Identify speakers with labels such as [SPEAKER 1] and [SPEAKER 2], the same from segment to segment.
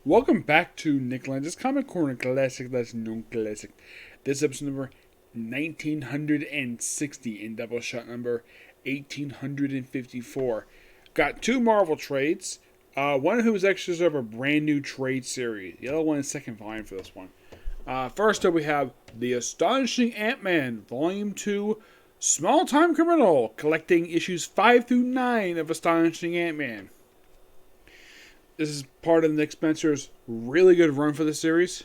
[SPEAKER 1] Welcome back to Nick Lenz's Comic Corner Classic That's Known Classic. This episode number 1960 and Doubleshot number 1854. Got two Marvel trades. One of whom is actually sort of a brand new trade series. The other one is second volume for this one. First up we have The Astonishing AntMan, Volume 2, Small Time Criminal, collecting issues 5 through 9 of Astonishing AntMan. This is part of Nick Spencer's really good run for the series,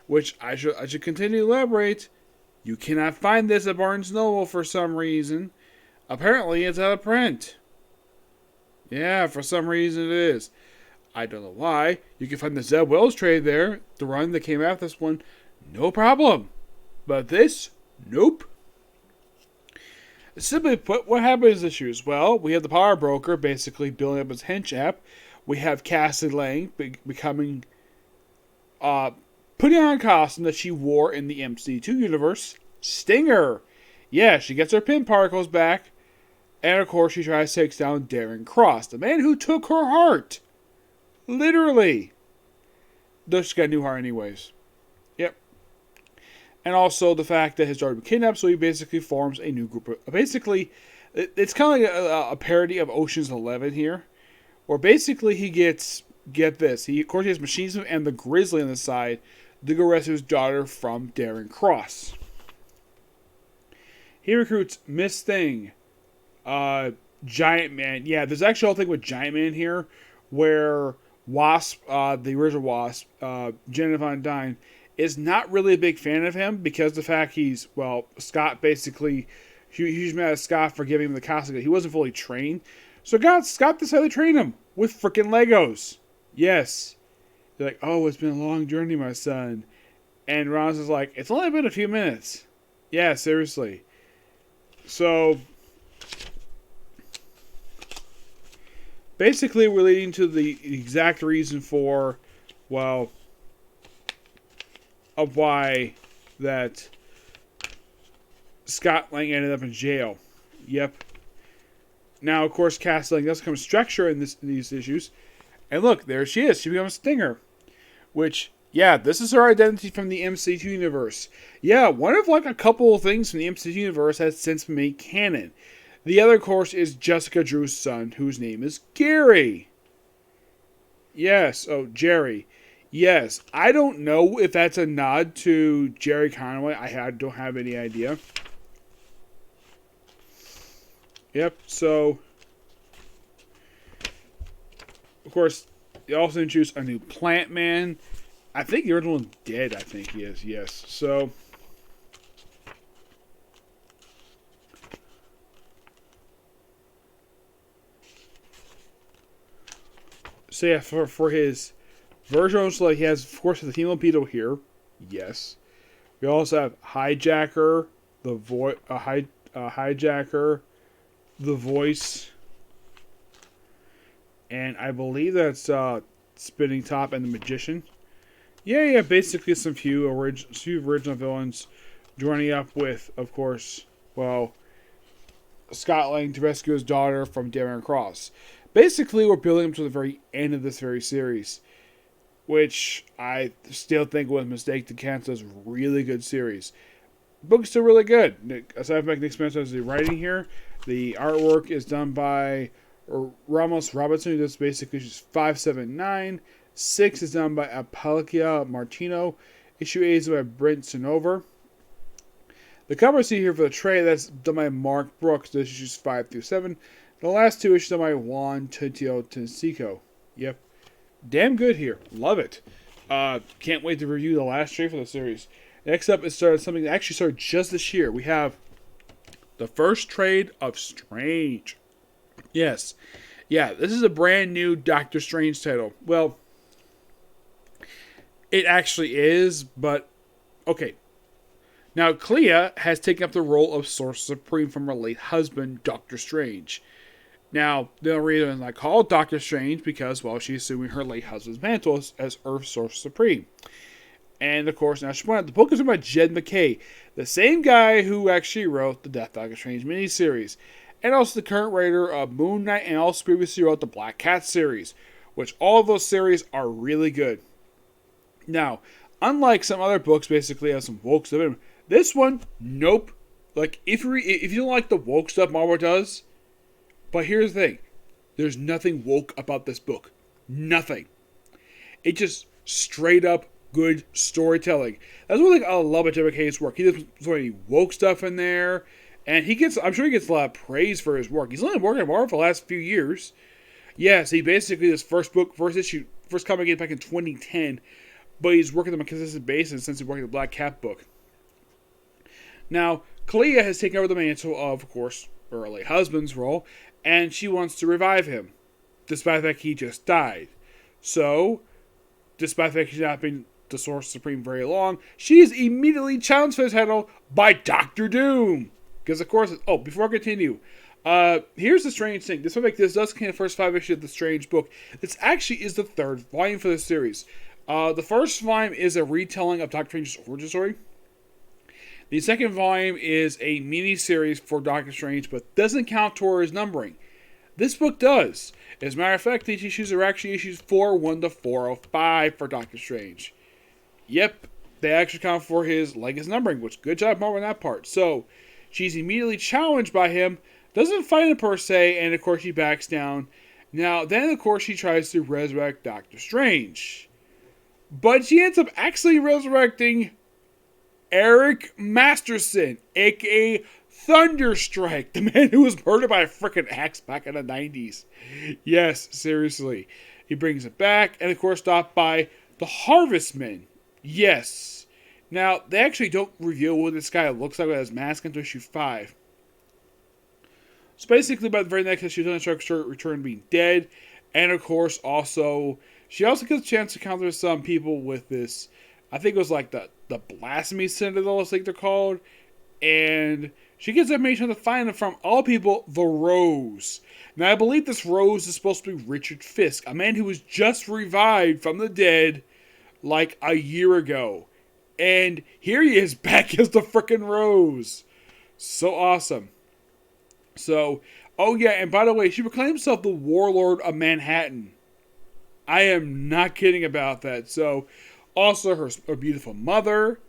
[SPEAKER 1] which I should continue to elaborate. You cannot find this at Barnes & Noble for some reason. Apparently, it's out of print. Yeah, for some reason it is. I don't know why. You can find the Zeb Wells trade there, the run that came after this one, no problem. But this, nope. Simply put, what happens in this issues? Well, we have the Power Broker basically building up his hench app. We have Cassie Lang becoming, putting on a costume that she wore in the MC2 universe. Stinger! Yeah, she gets her pin particles back. And of course, she tries to take down Darren Cross, the man who took her heart. Literally. Though she got a new heart anyways. Yep. And also the fact that his daughter was kidnapped, so he basically forms a new group. Basically, it's kind of like a parody of Ocean's 11 here. Or basically he gets, get this, he has Machismo and the Grizzly on the side to go rescue his daughter from Darren Cross. He recruits Miss Thing, Giant Man. Yeah, there's actually a whole thing with Giant Man here, where Wasp, the original Wasp, Janet Von Dyne, is not really a big fan of him because of the fact he's, well, Scott basically, he's mad at Scott for giving him the costume. He wasn't fully trained. So Scott decided to train him with freaking Legos. Yes. They're like, oh, it's been a long journey, my son. And Ron's is like, it's only been a few minutes. Yeah, seriously. So, basically we're leading to the exact reason for, well, of why that Scott Lang ended up in jail. Yep. Now, of course, Cassie Lang does become structure in these issues. And look, there she is. She becomes Stinger. Which, yeah, this is her identity from the MC2 universe. Yeah, one of like a couple of things from the MC2 universe has since been made canon. The other, of course, is Jessica Drew's son, whose name is Gary. Yes, Jerry. Yes, I don't know if that's a nod to Jerry Conway. I don't have any idea. Yep, so, of course, they also introduced a new Plant Man. I think the original one's dead, I think he is, yes. So, yeah, for his version, so he has, of course, the female Beetle here. Yes. We also have Hijacker, Hijacker, the Voice, and I believe that's Spinning Top and the Magician. Yeah, basically some few original villains joining up with, of course, well, Scott Lang to rescue his daughter from Darren Cross. Basically, we're building up to the very end of this very series, which I still think was a mistake to cancel this really good series. The book's still really good. Aside from Nick Spencer as the writing here, the artwork is done by Ramos Robinson, who does basically issues 5, 7, 9. 6 is done by Apalicia Martino. Issue 8 is by Brent Sinover. The cover see here for the trade, that's done by Mark Brooks, this issues 5 through 7. The last two issues done by Juan Titio Tensico. Yep. Damn good here. Love it. Can't wait to review the last trade for the series. Next up is something that actually started just this year. We have the first trade of Strange. Yes. Yeah, this is a brand new Doctor Strange title. Well, it actually is, but okay. Now, Clea has taken up the role of Sorcerer Supreme from her late husband, Doctor Strange. Now, the reason I call it Doctor Strange because, well, she's assuming her late husband's mantle as Earth's Sorcerer Supreme. And, of course, now she pointed out the book is written by Jed MacKay, the same guy who actually wrote the Death Doctor Strange miniseries, and also the current writer of Moon Knight, and also previously wrote the Black Cat series, which all of those series are really good. Now, unlike some other books, basically have some woke stuff in them, this one, nope. Like, if you don't like the woke stuff Marvel does, but here's the thing. There's nothing woke about this book. Nothing. It just straight up good storytelling. That's one thing I love about JMK's work. He doesn't throw any woke stuff in there. And I'm sure he gets a lot of praise for his work. He's only working at Marvel for the last few years. Yes, he basically, this first comic back in 2010. But he's working on a consistent basis since he's working the Black Cat book. Now, Clea has taken over the mantle of course, her late husband's role, and she wants to revive him, despite the fact he just died. So, despite the fact he's not been the Sorcerer Supreme very long, she is immediately challenged for his title by Doctor Doom. Because, of course, before I continue, here's the strange thing. This does contain the first 5 issues of the Strange book. This actually is the 3rd volume for the series. The first volume is a retelling of Doctor Strange's origin story. The second volume is a mini-series for Doctor Strange, but doesn't count towards numbering. This book does. As a matter of fact, these issues are actually issues 401 to 405 for Doctor Strange. Yep, they actually count for his legacy numbering, which good job Marvel on that part. So, she's immediately challenged by him, doesn't fight him per se, and of course she backs down. Now, then of course she tries to resurrect Doctor Strange. But she ends up actually resurrecting Eric Masterson, a.k.a. Thunderstrike, the man who was murdered by a freaking axe back in the 90s. Yes, seriously. He brings it back, and of course stopped by the Harvestmen. Yes. Now, they actually don't reveal what this guy looks like with his mask until issue 5. So basically, by the very next issue, Thunderstrike returned being dead, and of course she also gets a chance to encounter some people with this, I think it was like the Blasphemy Citadel, I think they're called. And she gets information to find them from, all people, the Rose. Now, I believe this Rose is supposed to be Richard Fisk, a man who was just revived from the dead like a year ago. And here he is back as the frickin' Rose. So awesome. So, and by the way, she proclaims herself the Warlord of Manhattan. I am not kidding about that. So, also her beautiful mother,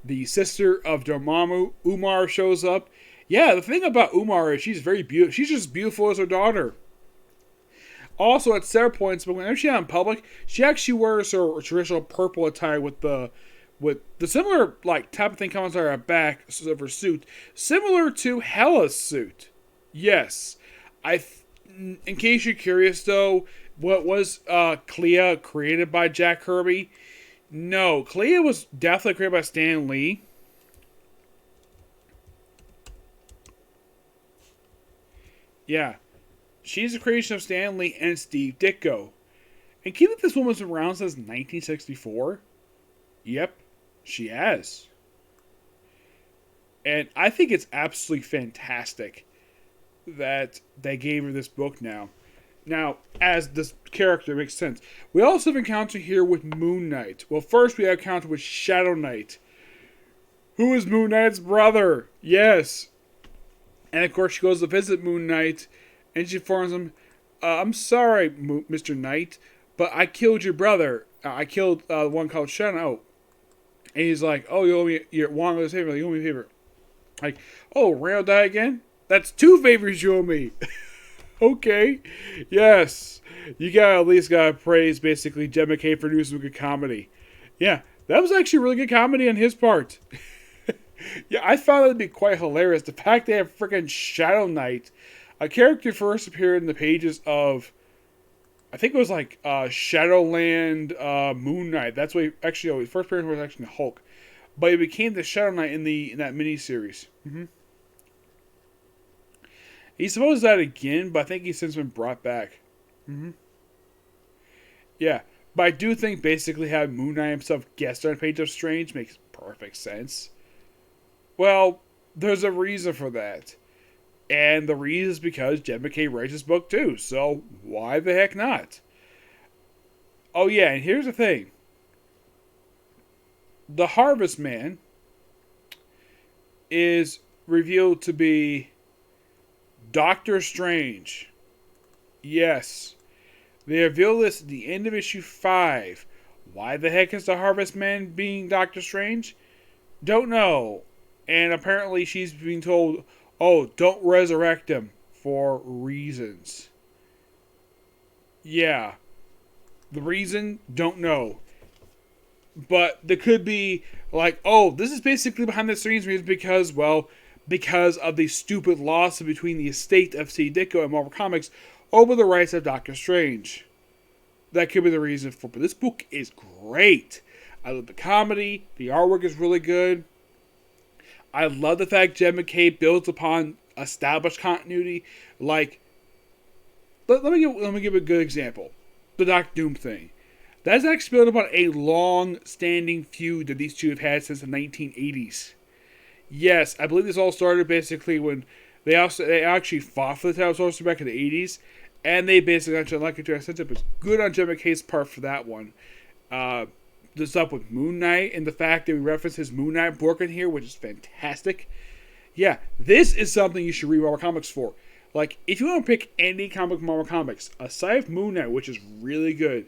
[SPEAKER 1] the sister of Dormammu, Umar, shows up. Yeah, the thing about Umar is she's very beautiful. She's just beautiful as her daughter. Also, at several points, but whenever she's out in public, she actually wears her traditional purple attire with the similar type of thing comes on her back of her suit, similar to Hela's suit. Yes, in case you're curious though. What was Clea created by Jack Kirby? No, Clea was definitely created by Stan Lee. Yeah. She's a creation of Stan Lee and Steve Ditko. And keep that this woman's around since 1964? Yep, she has. And I think it's absolutely fantastic that they gave her this book now. Now, as this character makes sense. We also have an encounter here with Moon Knight. Well, first we have an encounter with Shadow Knight, who is Moon Knight's brother. Yes. And of course she goes to visit Moon Knight, and she informs him, I'm sorry, Mr. Knight, but I killed your brother. I killed the one called Shadow. And he's like, oh, you owe me one of favor. You owe me a favor. Like, oh, Randall died again? That's 2 favors you owe me. Okay. Yes. You at least gotta praise basically Jed McKay for doing some good comedy. Yeah, that was actually really good comedy on his part. Yeah, I found that to be quite hilarious. The fact they have freaking Shadow Knight, a character first appeared in the pages of, I think it was Shadowland Moon Knight. That's what his first appearance was actually Hulk. But he became the Shadow Knight in that miniseries. Mm-hmm. He's supposed to that again, but I think he's since been brought back. Mm-hmm. Yeah, but I do think basically having Moon Knight himself guest star on Page of Strange makes perfect sense. Well, there's a reason for that. And the reason is because Jed McKay writes his book too, so why the heck not? Oh yeah, and here's the thing. The Harvest Man is revealed to be Doctor Strange. Yes. They reveal this at the end of issue 5. Why the heck is the Harvest Man being Doctor Strange? Don't know. And apparently she's being told, oh, don't resurrect him for reasons. Yeah. The reason? Don't know. But there could be like, oh, this is basically behind the scenes reason because, well, because of the stupid lawsuit between the estate of C. Ditko and Marvel Comics over the rights of Doctor Strange. That could be the reason for it. But this book is great. I love the comedy. The artwork is really good. I love the fact Jed MacKay builds upon established continuity. Like, let me give a good example. The Doctor Doom thing. That's actually built upon a long-standing feud that these two have had since the 1980s. Yes, I believe this all started basically when they actually fought for the title sorcery back in the 80s, and they basically actually like it to sense it was good on Jed MacKay's part for that one. The stuff with Moon Knight and the fact that we reference his Moon Knight book in here, which is fantastic. Yeah, this is something you should read Marvel Comics for. Like, if you want to pick any comic from Marvel Comics, aside from Moon Knight, which is really good,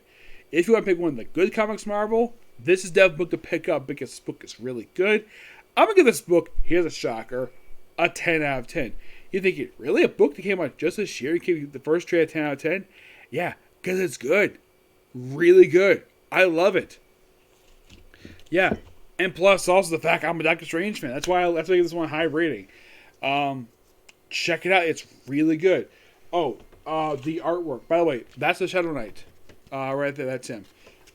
[SPEAKER 1] if you want to pick one of the good comics Marvel, this is definitely a book to pick up because this book is really good. I'm going to give this book, here's a shocker, a 10 out of 10. You're thinking, really? A book that came out just this year? You gave the first trade a 10 out of 10? Yeah, because it's good. Really good. I love it. Yeah, and plus also the fact I'm a Doctor Strange fan. That's why I give this one a high rating. Check it out. It's really good. Oh, the artwork. By the way, that's the Shadow Knight. Right there, that's him.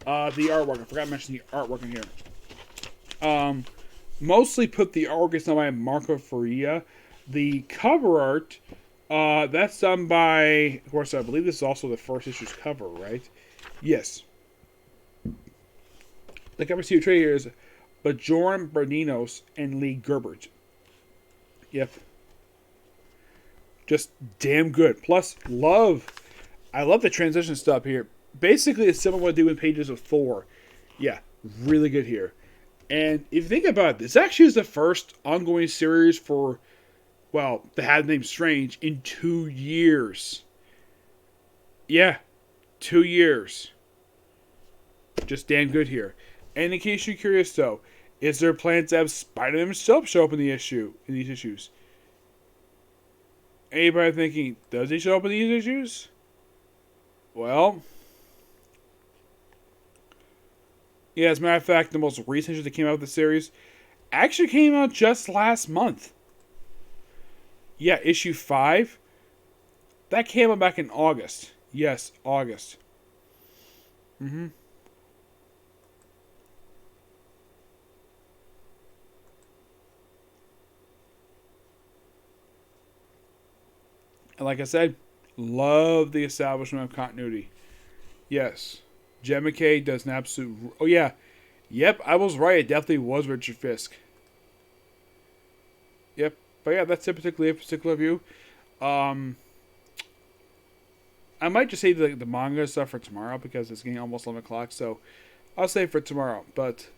[SPEAKER 1] The artwork. I forgot to mention the artwork in here. Mostly put the artwork is done by Marco Faria. The cover art, that's done by, of course, I believe this is also the first issue's cover, right? Yes. The cover to trade here is Bajoran Berninos and Lee Gerbert. Yep. Just damn good. Plus, I love the transition stuff here. Basically, it's similar to what I do in Pages of Thor. Yeah, really good here. And if you think about it, this actually is the first ongoing series for, well, that had the name Strange in 2 years. Yeah, 2 years. Just damn good here. And in case you're curious, though, is there plans to have Spider-Man himself show up in these issues? Anybody thinking, does he show up in these issues? Well, yeah, as a matter of fact, the most recent issue that came out of the series actually came out just last month. Yeah, issue 5. That came out back in August. Yes, August. And like I said, love the establishment of continuity. Yes. Jed MacKay does an absolute... Oh, yeah. Yep, I was right. It definitely was Richard Fisk. Yep. But yeah, that's a particular view. I might just save the manga stuff for tomorrow because it's getting almost 11 o'clock. So I'll save it for tomorrow. But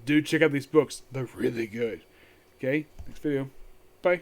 [SPEAKER 1] do check out these books. They're really good. Okay? Next video. Bye.